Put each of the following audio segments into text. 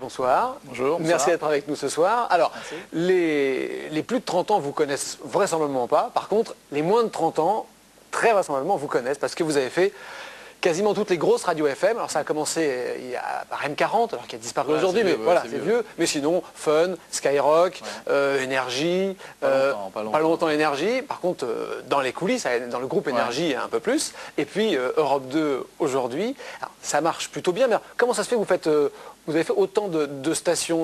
Bonsoir. Bonjour. Merci d'être avec nous ce soir. Alors, les plus de 30 ans vous connaissent vraisemblablement pas. Par contre, les moins de 30 ans, très vraisemblablement, vous connaissent parce que vous avez fait quasiment toutes les grosses radios FM. Alors ça a commencé par M40, alors qu'il a disparu aujourd'hui, mais voilà, c'est vieux. Mais sinon, Fun, Skyrock, Énergie, pas longtemps Énergie. Par contre, dans les coulisses, dans le groupe Énergie, un peu plus. Et puis Europe 2 aujourd'hui. Ça marche plutôt bien. Mais comment ça se fait que vous avez fait autant de stations,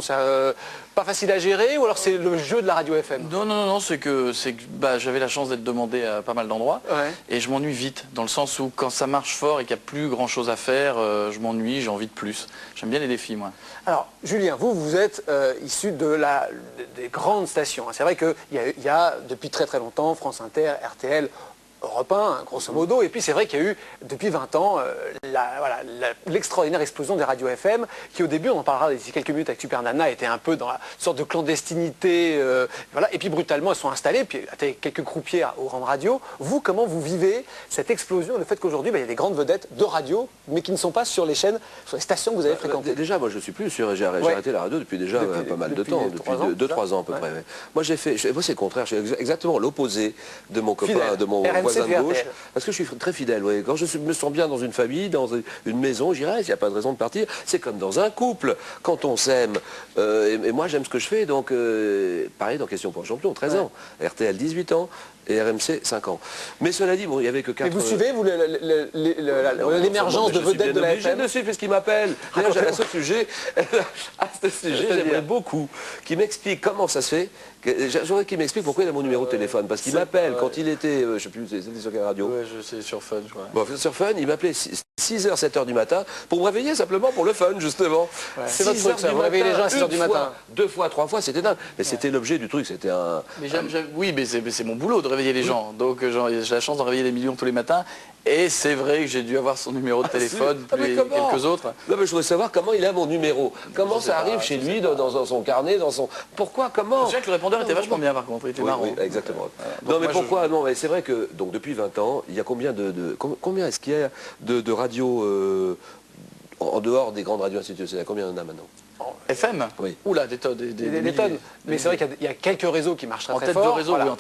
pas facile à gérer, ou alors c'est le jeu de la radio FM? Non, c'est que j'avais la chance d'être demandé à pas mal d'endroits, et je m'ennuie vite, dans le sens où quand ça marche fort et qu'il n'y a plus grand chose à faire, je m'ennuie, j'ai envie de plus. J'aime bien les défis, moi. Alors, Julien, vous êtes issu des grandes stations. C'est vrai qu'il y a depuis très très longtemps France Inter, RTL, Europe 1, grosso modo, et puis c'est vrai qu'il y a eu, depuis 20 ans, l'extraordinaire explosion des radios FM, qui au début, on en parlera d'ici quelques minutes avec Super Nana, était un peu dans la sorte de clandestinité, et puis brutalement, elles sont installées, puis avec quelques croupiers aux grandes radios. Vous, comment vous vivez cette explosion, le fait qu'aujourd'hui, il y a des grandes vedettes de radio, mais qui ne sont pas sur les chaînes, sur les stations que vous avez fréquentées? Déjà, moi, je ne suis plus sur, j'ai arrêté la radio depuis déjà pas mal de temps, depuis 2-3 ans à peu près. Moi, moi, c'est le contraire, je suis exactement l'opposé de mon copain, de mon voisin de gauche, parce que je suis très fidèle. Quand je me sens bien dans une famille, dans une maison, j'irai, il n'y a pas de raison de partir. C'est comme dans un couple, quand on s'aime. Et moi, j'aime ce que je fais, donc pareil dans Question pour un champion, 13 ans, RTL 18 ans, et RMC 5 ans. Mais cela dit, bon, il n'y avait que 4... Et vous suivez, vous, l'émergence de vedettes de la FM? Je suis parce qu'il m'appelle. D'ailleurs, j'ai un seul sujet, à ce sujet, j'aimerais beaucoup qu'il m'explique comment ça se fait. J'aimerais qu'il m'explique pourquoi il a mon numéro de téléphone. Parce qu'il m'appelle quand il était, je ne sais plus, c'était sur quelle radio? Ouais, je sais, sur Fun, je crois. Bon, sur Fun, il m'appelait 6h, 7h du matin pour me réveiller simplement pour le fun, justement. C'est votre truc, ça, vous réveillez les gens à 6h du matin. 2 fois, 3 fois, c'était dingue. Mais c'était l'objet du truc, c'était un... Oui, mais c'est mon boulot de réveiller les gens. Donc j'ai la chance de réveiller des millions tous les matins. Et c'est vrai que j'ai dû avoir son numéro de téléphone, puis quelques autres. Non, mais je voudrais savoir comment il a mon numéro. Comment ça arrive chez lui, dans son carnet, dans son... Pourquoi, comment? Je sais que le répondeur était vachement bien, par contre, il était marrant. Oui, exactement. Non, mais pourquoi? Non, mais c'est vrai que, donc, depuis 20 ans, il y a combien est-ce qu'il y a de radios en dehors des grandes radios institutionnelles? Combien il y en a maintenant? FM? Oui. Oula, des tonnes. Des tonnes. Mais c'est vrai qu'il y a quelques réseaux qui marchent très fort. En tête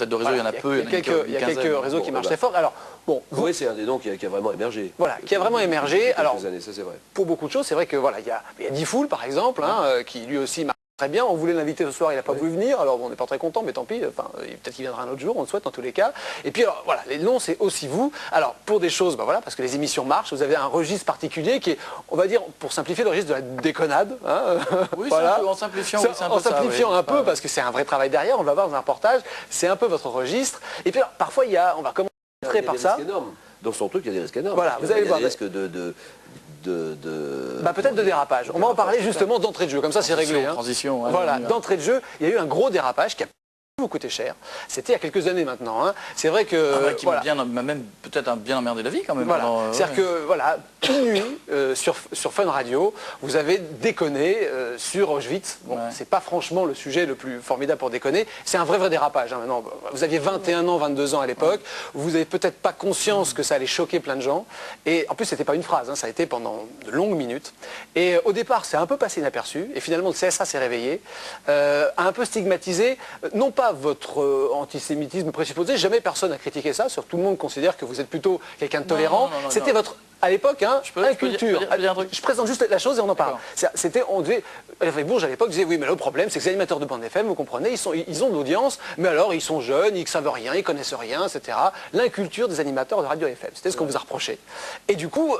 de réseau, il y en a peu. Il y a quelques réseaux qui marchent très fort. Alors, bon, oui, c'est un des noms qui a vraiment émergé. Voilà, qui a vraiment émergé. Alors, années, ça c'est vrai. Pour beaucoup de choses, c'est vrai que voilà, il y a Diffoul par exemple, qui lui aussi marche très bien. On voulait l'inviter ce soir, il n'a pas voulu venir. Alors on n'est pas très content, mais tant pis. Enfin, peut-être qu'il viendra un autre jour, on le souhaite en tous les cas. Et puis alors, voilà, les noms c'est aussi vous. Alors pour des choses, voilà, parce que les émissions marchent, vous avez un registre particulier qui est, on va dire, pour simplifier, le registre de la déconnade. Oui, voilà. en simplifiant, oui, en simplifiant un peu, parce que c'est un vrai travail derrière. On va voir dans un reportage. C'est un peu votre registre. Et puis alors, parfois on va commencer par ça. Dans son truc, il y a des risques énormes. Voilà, vous allez voir. Il y a des risques peut-être de dérapage. On va en parler justement d'entrée de jeu, comme ça c'est réglé. Transition. Voilà, d'entrée de jeu, il y a eu un gros dérapage qui a vous coûté cher. C'était il y a quelques années maintenant. C'est vrai que... qui m'a même peut-être bien emmerdé la vie quand même. Voilà. C'est-à-dire que, voilà, une nuit, sur Fun Radio, vous avez déconné sur Auschwitz. Bon, c'est pas franchement le sujet le plus formidable pour déconner. C'est un vrai dérapage. Maintenant, vous aviez 21 ans, 22 ans à l'époque. Vous n'avez peut-être pas conscience que ça allait choquer plein de gens. Et en plus, c'était pas une phrase. Ça a été pendant de longues minutes. Et au départ, c'est un peu passé inaperçu. Et finalement, le CSA s'est réveillé, a un peu stigmatisé, non pas votre antisémitisme présupposé, jamais personne n'a critiqué ça, tout le monde considère que vous êtes plutôt quelqu'un de tolérant. C'était votre, à l'époque, inculture. Je présente juste la chose et on en parle. C'était, on devait, Bourges à l'époque disait oui, mais le problème c'est que les animateurs de bande FM, vous comprenez, ils ont de l'audience, mais alors ils sont jeunes, ils ne savent rien, ils connaissent rien, etc. L'inculture des animateurs de radio FM, c'était ce qu'on vous a reproché. Et du coup,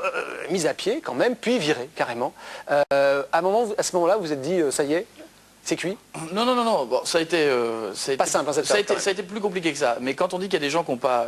mise à pied quand même, puis viré carrément. À ce moment-là, vous vous êtes dit, ça y est, c'est cuit? Non. Bon, ça a été pas simple, ça a été plus compliqué que ça. Mais quand on dit qu'il y a des gens qui n'ont pas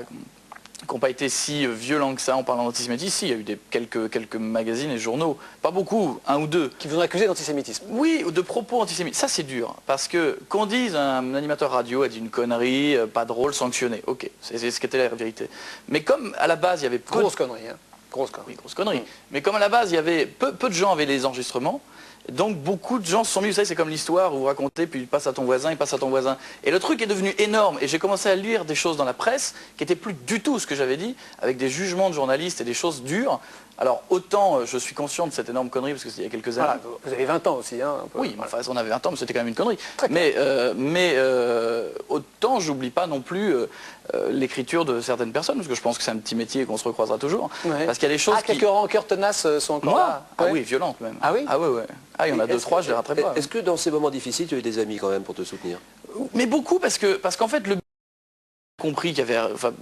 été si violents que ça en parlant d'antisémitisme, si, il y a eu quelques magazines et journaux, pas beaucoup, 1 ou 2. Qui vous ont accusé d'antisémitisme? Oui, de propos antisémites. Ça c'est dur, parce que qu'on dise un animateur radio a dit une connerie, pas drôle, sanctionné, ok, c'est ce qu'était la vérité. Mais comme à la base il y avait... Grosse connerie, hein. Grosse connerie. Oui, grosse connerie. Mais comme à la base il y avait peu de gens avaient les enregistrements, donc beaucoup de gens se sont mis, vous savez, c'est comme l'histoire où vous racontez, puis il passe à ton voisin, il passe à ton voisin. Et le truc est devenu énorme, et j'ai commencé à lire des choses dans la presse qui n'étaient plus du tout ce que j'avais dit, avec des jugements de journalistes et des choses dures. Alors, autant je suis conscient de cette énorme connerie, parce que c'était il y a quelques années. Voilà, vous avez 20 ans aussi. Hein, oui, enfin, on avait 20 ans, mais c'était quand même une connerie. Mais autant j'oublie pas non plus l'écriture de certaines personnes, parce que je pense que c'est un petit métier et qu'on se recroisera toujours. Ouais. Parce qu'il y a des choses quelques rancœurs tenaces sont encore là. Ah oui, violentes même. Ah oui. Ah ouais. Ah, il y en a 2-3, je les raterai pas. Est-ce que dans ces moments difficiles, tu as eu des amis quand même pour te soutenir? Mais beaucoup, parce qu'en fait, compris qu'il y avait... Enfin,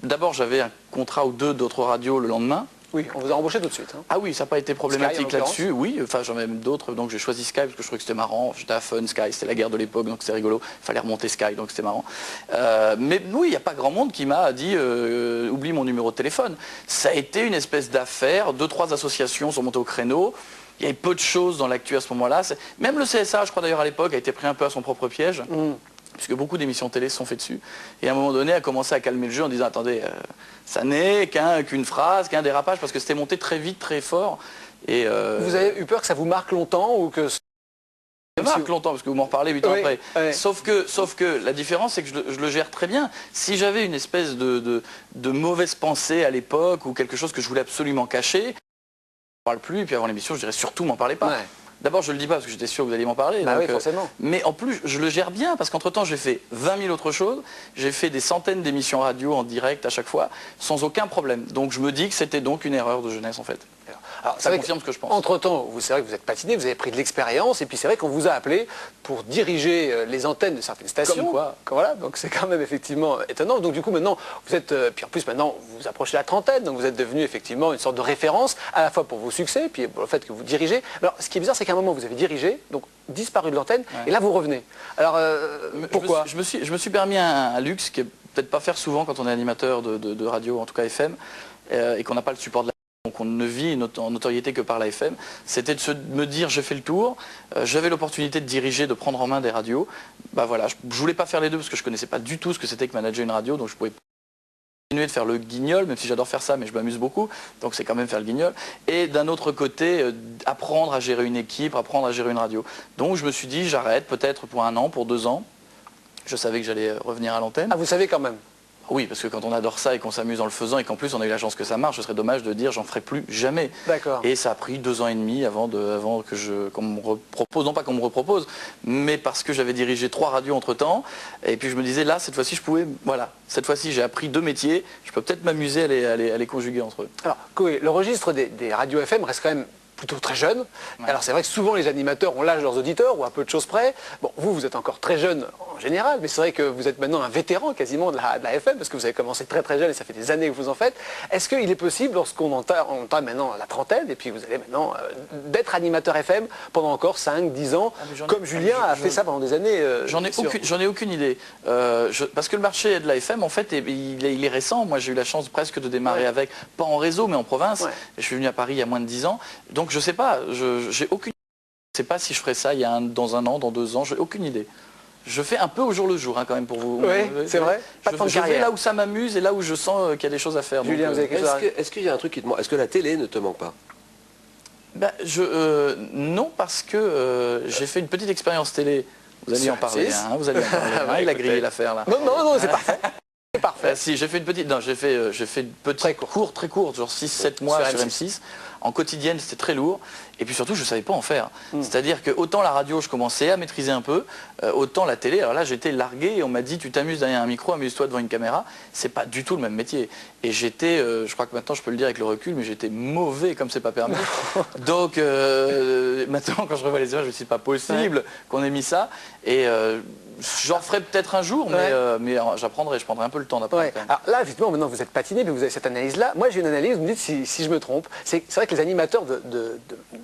d'abord, j'avais un contrat ou deux d'autres radios le lendemain. Oui, on vous a embauché tout de suite. Hein. Ah oui, ça n'a pas été problématique là-dessus. Oui, enfin j'en ai même d'autres, donc j'ai choisi Sky parce que je trouvais que c'était marrant. J'étais à Fun, Sky, c'était la guerre de l'époque, donc c'était rigolo. Il fallait remonter Sky, donc c'était marrant. Mais oui, il n'y a pas grand monde qui m'a dit oublie mon numéro de téléphone. Ça a été une espèce d'affaire, 2-3 associations sont montées au créneau. Il y avait peu de choses dans l'actu à ce moment-là. Même le CSA, je crois d'ailleurs à l'époque, a été pris un peu à son propre piège. Puisque beaucoup d'émissions télé se sont faites dessus. Et à un moment donné, a commencé à calmer le jeu en disant, attendez, ça n'est qu'une phrase, qu'un dérapage, parce que c'était monté très vite, très fort. Et vous avez eu peur que ça vous marque longtemps ou que... Ça marque longtemps, parce que vous m'en reparlez 8 ans après. Oui. Sauf que la différence, c'est que je le gère très bien. Si j'avais une espèce de mauvaise pensée à l'époque, ou quelque chose que je voulais absolument cacher, je ne parle plus, et puis avant l'émission, je dirais surtout, m'en parlez pas. Ouais. D'abord, je ne le dis pas parce que j'étais sûr que vous alliez m'en parler. Bah donc, oui, forcément. Mais en plus, je le gère bien parce qu'entre-temps, j'ai fait 20 000 autres choses. J'ai fait des centaines d'émissions radio en direct à chaque fois, sans aucun problème. Donc je me dis que c'était donc une erreur de jeunesse en fait. Alors, ça confirme ce que je pense. Entre-temps, c'est vrai que vous êtes patiné, vous avez pris de l'expérience, et puis c'est vrai qu'on vous a appelé pour diriger les antennes de certaines stations. Comme quoi. Voilà, donc c'est quand même effectivement étonnant. Donc du coup, maintenant, vous êtes... puis en plus, maintenant, vous approchez la trentaine, donc vous êtes devenu effectivement une sorte de référence, à la fois pour vos succès, puis pour le fait que vous dirigez. Alors, ce qui est bizarre, c'est qu'à un moment, vous avez dirigé, donc disparu de l'antenne, et là, vous revenez. Alors, pourquoi je me suis permis un luxe qui est peut-être pas faire souvent quand on est animateur de radio, en tout cas FM, et qu'on n'a pas le support de la... Donc on ne vit en notoriété que par la FM, c'était de me dire j'ai fait le tour, j'avais l'opportunité de diriger, de prendre en main des radios. Bah voilà, je voulais pas faire les deux parce que je connaissais pas du tout ce que c'était que manager une radio, donc je pouvais continuer de faire le guignol, même si j'adore faire ça, mais je m'amuse beaucoup, donc c'est quand même faire le guignol. Et d'un autre côté, apprendre à gérer une équipe, apprendre à gérer une radio. Donc je me suis dit j'arrête peut-être pour 1 an, pour 2 ans. Je savais que j'allais revenir à l'antenne. Ah, vous savez quand même? Oui, parce que quand on adore ça et qu'on s'amuse en le faisant et qu'en plus on a eu la chance que ça marche, ce serait dommage de dire j'en ferai plus jamais. D'accord. Et ça a pris 2 ans et demi avant qu'on me repropose, non pas qu'on me repropose, mais parce que j'avais dirigé 3 radios entre temps. Et puis je me disais là, cette fois-ci je pouvais, voilà, cette fois-ci j'ai appris 2 métiers, je peux peut-être m'amuser à les conjuguer entre eux. Alors, Koé, le registre des radios FM reste quand même plutôt très jeune. Ouais. Alors c'est vrai que souvent les animateurs ont l'âge de leurs auditeurs ou à peu de choses près. Bon, vous êtes encore très jeune en général, mais c'est vrai que vous êtes maintenant un vétéran quasiment de la FM parce que vous avez commencé très très jeune et ça fait des années que vous en faites. Est-ce qu'il est possible, lorsqu'on entame maintenant la trentaine et puis vous allez maintenant d'être animateur FM pendant encore 5-10 ans, comme Julien a fait ça pendant des années J'en ai aucune idée. Parce que le marché de la FM, en fait, il est récent. Moi, j'ai eu la chance presque de démarrer avec, pas en réseau, mais en province. Ouais. Je suis venu à Paris il y a moins de 10 ans. Donc je ne sais pas, j'ai aucune idée. Je ne sais pas si je ferai ça dans 1 an, dans 2 ans, j'ai aucune idée. Je fais un peu au jour le jour hein, quand même pour vous. Oui, c'est vrai. Je vais là où ça m'amuse et là où je sens qu'il y a des choses à faire. Julien, vous avez quelque chose Est-ce qu'il y a un truc qui te manque? Est-ce que la télé ne te manque pas? Non, parce que j'ai fait une petite expérience télé. Vous allez en parler, hein, vous allez en parler. Il a grillé l'affaire là. Non, c'est parfait. Parfait. Si, j'ai fait une petite... Non, j'ai fait une petite très courte, genre 6-7 mois sur M6. En quotidienne, c'était très lourd. Et puis surtout, je ne savais pas en faire. C'est-à-dire que autant la radio, je commençais à maîtriser un peu, autant la télé, alors là, j'étais largué et on m'a dit, tu t'amuses derrière un micro, amuse-toi devant une caméra. C'est pas du tout le même métier. Et j'étais, je crois que maintenant, je peux le dire avec le recul, mais j'étais mauvais comme c'est pas permis. Donc, maintenant, quand je revois les images, je me dis, c'est pas possible qu'on ait mis ça. Et j'en ferai peut-être un jour, mais j'apprendrai, je prendrai un peu le temps d'apprendre. Alors là, effectivement, maintenant vous êtes patiné, mais vous avez cette analyse-là. Moi, j'ai une analyse, vous me dites si je me trompe. C'est vrai que les animateurs de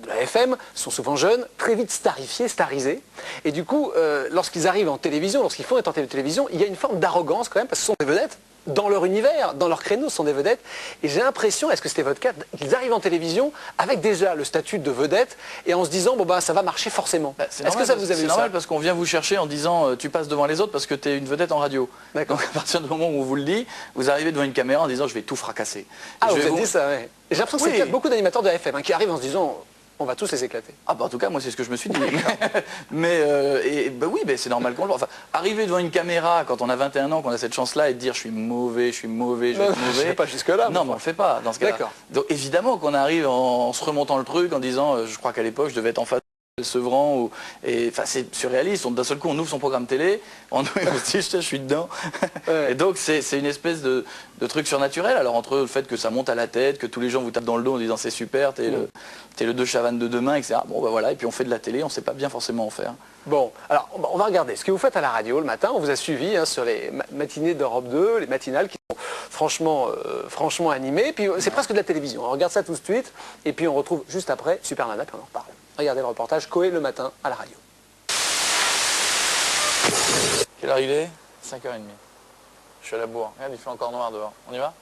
la FM sont souvent jeunes, très vite starifiés, starisés. Et du coup, lorsqu'ils arrivent en télévision, lorsqu'ils font être en télévision, il y a une forme d'arrogance quand même, parce que ce sont des vedettes. Dans leur univers, dans leur créneau, ce sont des vedettes. Et j'ai l'impression, est-ce que c'était votre cas, qu'ils arrivent en télévision avec déjà le statut de vedette et en se disant, bon ça va marcher forcément. Est-ce que ça vous avez eu ça? C'est normal parce qu'on vient vous chercher en disant, tu passes devant les autres parce que tu es une vedette en radio. Donc à partir du moment où on vous le dit, vous arrivez devant une caméra en disant, je vais tout fracasser. Ah, vous avez dit ça, oui. J'ai l'impression que c'est beaucoup d'animateurs de la FM qui arrivent en se disant, On va tous les éclater. Ah bah en tout cas, moi c'est ce que je me suis dit. Mais oui, c'est normal qu'on le voit. Enfin, arriver devant une caméra quand on a 21 ans, qu'on a cette chance-là et de dire je suis mauvais, je vais être mauvais. Je ne pas jusque-là. Non, mais on le fait pas dans ce cas-là. Donc évidemment qu'on arrive en se remontant le truc, en disant, je crois qu'à l'époque je devais être en face de Sevran, enfin c'est surréaliste. D'un seul coup on ouvre son programme télé, on se dit je suis dedans. Et donc c'est une espèce de truc surnaturel. Alors entre le fait que ça monte à la tête, que tous les gens vous tapent dans le dos en disant c'est super, t'es le De Chavannes de demain, etc. Bon bah voilà, et puis on fait de la télé, on sait pas bien forcément en faire. Bon, alors on va regarder ce que vous faites à la radio le matin. On vous a suivi sur les matinées d'Europe 2, les matinales qui sont franchement animées. Puis c'est presque de la télévision. On regarde ça tout de suite et puis on retrouve juste après Super Nana, puis on en reparle. Regardez le reportage Coé le matin à la radio. Quelle heure il est? 5h30. Je suis à la bourre. Regarde, il fait encore noir dehors. On y va?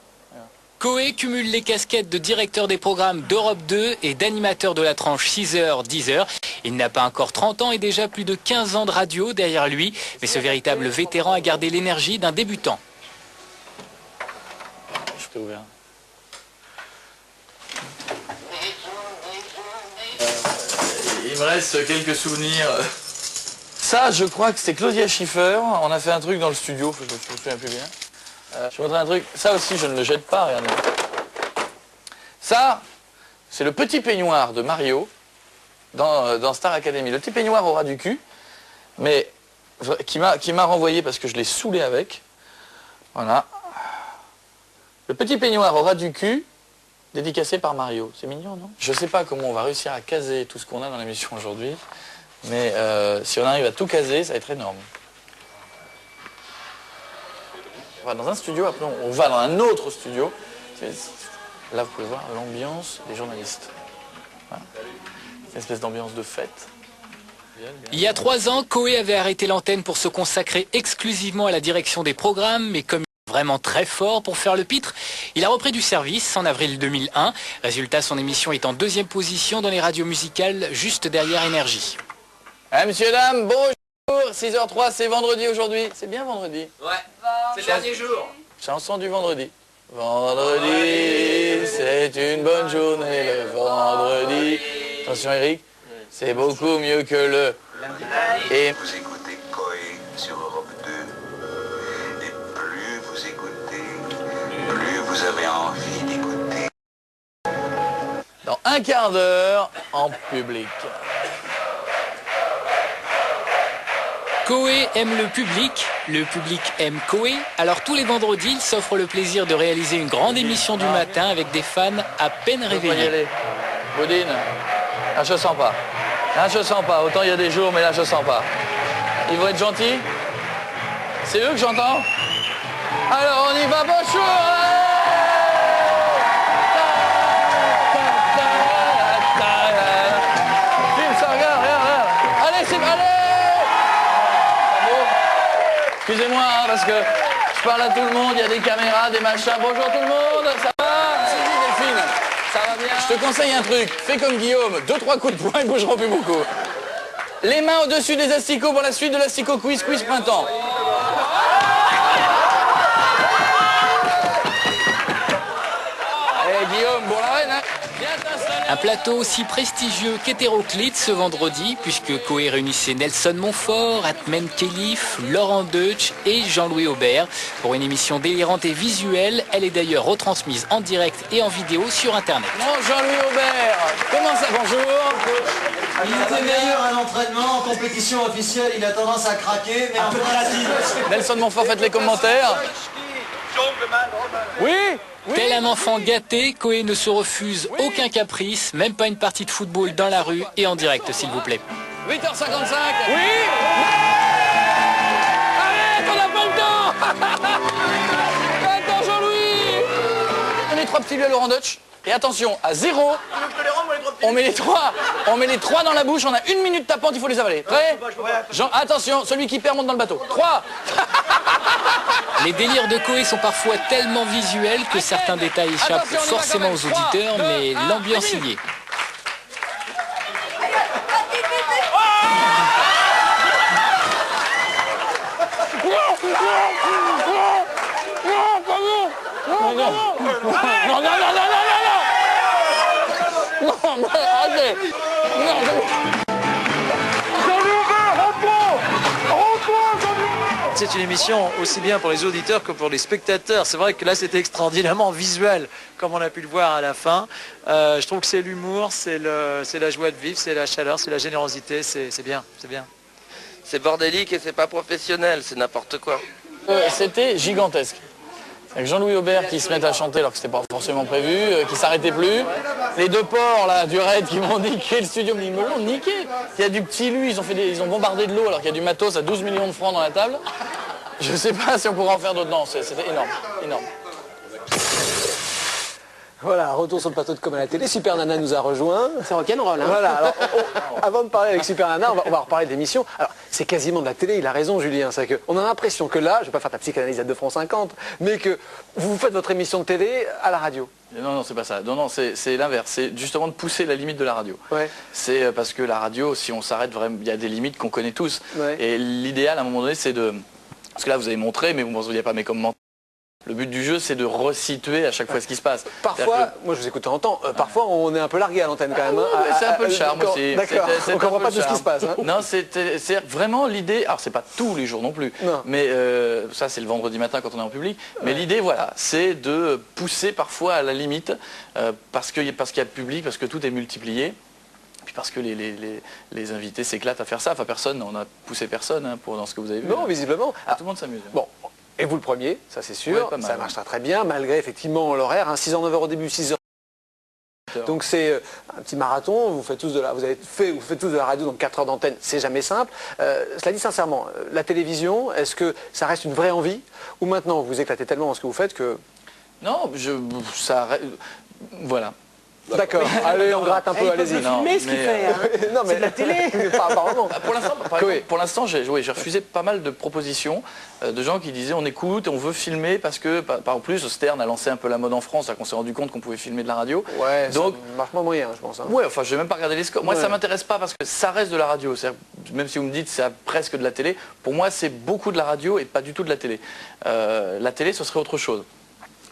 Coé cumule les casquettes de directeur des programmes d'Europe 2 et d'animateur de la tranche 6h-10h. Il n'a pas encore 30 ans et déjà plus de 15 ans de radio derrière lui. Mais ce véritable vétéran a gardé l'énergie d'un débutant. Je peux ouvrir. Il me reste quelques souvenirs. Ça, je crois que c'est Claudia Schiffer. On a fait un truc dans le studio, je me souviens plus bien. Je vous montrer un truc. Ça aussi, je ne le jette pas, regardez. Ça, c'est le petit peignoir de Mario dans Star Academy. Le petit peignoir au ras du cul, mais qui m'a renvoyé parce que je l'ai saoulé avec. Voilà. Le petit peignoir au ras du cul, dédicacé par Mario. C'est mignon, non? Je ne sais pas comment on va réussir à caser tout ce qu'on a dans l'émission aujourd'hui, mais si on arrive à tout caser, ça va être énorme. On va dans un studio, après on va dans un autre studio. Là, vous pouvez voir l'ambiance des journalistes. Voilà. Une espèce d'ambiance de fête. Il y a 3 ans, Coé avait arrêté l'antenne pour se consacrer exclusivement à la direction des programmes, mais comme il est vraiment très fort pour faire le pitre, il a repris du service en avril 2001. Résultat, son émission est en 2e position dans les radios musicales, juste derrière Énergie. Messieurs, dames, bonjour. 6h03, c'est vendredi aujourd'hui. C'est bien vendredi? Ouais, c'est le dernier jour. Chanson du vendredi. Vendredi, c'est une bonne journée le vendredi. Attention Eric, c'est beaucoup mieux que le lundi. Et vous écoutez Coé sur Europe 2. Et plus vous écoutez, plus vous avez envie d'écouter. Dans un quart d'heure, en public. Coé aime le public aime Coé, alors tous les vendredis, il s'offre le plaisir de réaliser une grande émission du matin avec des fans à peine réveillés. Boudine, là je sens pas. Là je sens pas, autant il y a des jours, mais là je sens pas. Ils vont être gentils? C'est eux que j'entends? Alors on y va, bonjour! Excusez-moi, parce que je parle à tout le monde, il y a des caméras, des machins. Bonjour tout le monde, ça va? C'est Delphine, ça va bien? Je te conseille un truc, fais comme Guillaume, 2-3 coups de poing, ils bougeront plus beaucoup. Les mains au-dessus des asticots pour la suite de l'asticot quiz printemps. Allez Guillaume, bon la reine, hein? Un plateau aussi prestigieux qu'hétéroclite ce vendredi, puisque Coé réunissait Nelson Montfort, Atmen Khelif, Laurent Deutsch et Jean-Louis Aubert pour une émission délirante et visuelle. Elle est d'ailleurs retransmise en direct et en vidéo sur Internet. Bon, Jean-Louis Aubert, comment ça? Bonjour. Il était meilleur à l'entraînement, en compétition officielle, il a tendance à craquer, mais un peu créatif. Nelson Montfort, faites les commentaires. Oui. Tel un enfant gâté, Coé ne se refuse aucun caprice, même pas une partie de football dans la rue et en direct, s'il vous plaît. 8h55. Oui. Arrête, on n'a pas le temps. Attends, Jean-Louis. On est 3 petits lieux à Laurent Deutsch. Et attention, à 0, on met les 3 dans la bouche, on a 1 minute tapante, il faut les avaler. Prêt? Jean, attention, celui qui perd monte dans le bateau. 3. Les délires de Coé sont parfois tellement visuels que certains détails échappent forcément aux auditeurs, mais l'ambiance y est. Non, arrêtez. C'est une émission aussi bien pour les auditeurs que pour les spectateurs. C'est vrai que là c'était extraordinairement visuel, comme on a pu le voir à la fin. Je trouve que c'est l'humour, c'est la joie de vivre, c'est la chaleur, c'est la générosité, c'est bien, c'est bien. C'est bordélique et c'est pas professionnel, c'est n'importe quoi. C'était gigantesque. Avec Jean-Louis Aubert qui se met à chanter alors que c'était pas forcément prévu, qui s'arrêtait plus. Les deux porcs là du raid qui m'ont niqué le studio, mais ils me l'ont niqué. Il y a du petit lu, ils ont bombardé de l'eau alors qu'il y a du matos à 12 millions de francs dans la table. Je sais pas si on pourra en faire d'autres. Non, c'était énorme, énorme. Voilà, retour sur le plateau de Comme à la télé. Super Nana nous a rejoint. C'est rock'n'roll, hein. Voilà, alors, avant de parler avec Super Nana, on va reparler de l'émission. Alors, c'est quasiment de la télé, il a raison Julien, c'est qu'on a l'impression que là, je ne vais pas faire ta psychanalyse à 2 francs 50, mais que vous faites votre émission de télé à la radio. Non, c'est pas ça. Non, c'est l'inverse. C'est justement de pousser la limite de la radio. Ouais. C'est parce que la radio, si on s'arrête vraiment, il y a des limites qu'on connaît tous. Ouais. Et l'idéal, à un moment donné, c'est de... Parce que là, vous avez montré, mais vous ne me voyez pas mes commentaires. Le but du jeu, c'est de resituer à chaque fois ce qui se passe. Parfois, moi je vous écoute en temps, parfois on est un peu largué à l'antenne quand même. Hein. C'est un peu le charme aussi. D'accord, on ne comprend pas tout ce qui se passe. Hein. Non, c'est vraiment l'idée, alors c'est pas tous les jours non plus, mais ça c'est le vendredi matin quand on est en public, mais l'idée voilà, c'est de pousser parfois à la limite, parce qu'il y a le public, parce que tout est multiplié. Puis parce que les invités s'éclatent à faire ça. Enfin, personne, on n'a poussé personne hein, dans ce que vous avez vu. Non, visiblement. Tout le monde s'amuse. Bon. Et vous le premier, ça c'est sûr, ouais, ça marchera très bien, malgré effectivement l'horaire, hein, 6h-9h au début, 6h. Donc c'est un petit marathon, vous faites tous de la radio, donc 4 heures d'antenne, c'est jamais simple. Cela dit sincèrement, la télévision, est-ce que ça reste une vraie envie, ou maintenant vous vous éclatez tellement dans ce que vous faites que... Non, voilà. D'accord, allez on gratte un peu, allez-y. Il peut filmer ce qu'il fait, hein. Non, mais c'est de la télé. Pour l'instant, j'ai refusé pas mal de propositions de gens qui disaient on écoute, on veut filmer parce que, par plus, Stern a lancé un peu la mode en France, on s'est rendu compte qu'on pouvait filmer de la radio. Ouais, donc ça marche pas moyen, je pense. Hein. Ouais, enfin, je vais même pas regarder les scores. Moi, ça m'intéresse pas parce que ça reste de la radio. Même si vous me dites c'est presque de la télé, pour moi, c'est beaucoup de la radio et pas du tout de la télé. La télé, ce serait autre chose.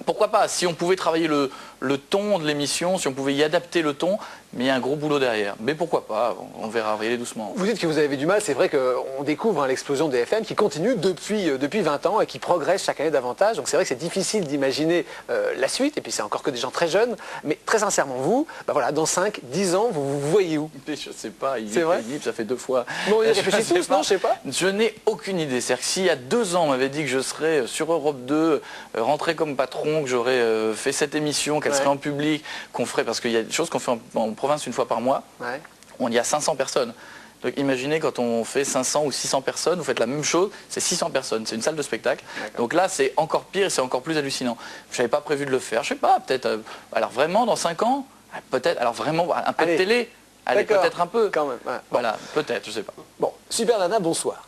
Pourquoi pas, si on pouvait travailler le ton de l'émission, si on pouvait y adapter le ton, mais il y a un gros boulot derrière. Mais pourquoi pas, on verra, y aller doucement. Vous dites que vous avez du mal, c'est vrai qu'on découvre l'explosion des FM qui continue depuis 20 ans et qui progresse chaque année davantage. Donc c'est vrai que c'est difficile d'imaginer la suite, et puis c'est encore que des gens très jeunes. Mais très sincèrement, vous, voilà, dans 5, 10 ans, vous voyez où? Je sais pas, c'est vrai, ça fait 2 fois. Bon, il réfléchit tous, non, je sais pas. Je n'ai aucune idée. C'est-à-dire que s'il y a 2 ans, on m'avait dit que je serais sur Europe 2, rentré comme patron, que j'aurais fait cette émission, qu'elle serait en public, qu'on ferait, parce qu'il y a des choses qu'on fait en province une fois par mois, on y a 500 personnes. Donc imaginez quand on fait 500 ou 600 personnes, vous faites la même chose, c'est 600 personnes, c'est une salle de spectacle. Donc là c'est encore pire et c'est encore plus hallucinant. Je n'avais pas prévu de le faire, je sais pas, peut-être, alors vraiment dans 5 ans, peut-être, alors vraiment un peu de télé, allez peut-être un peu. Quand même, Voilà, peut-être, je sais pas. Bon, Super Nana, bonsoir.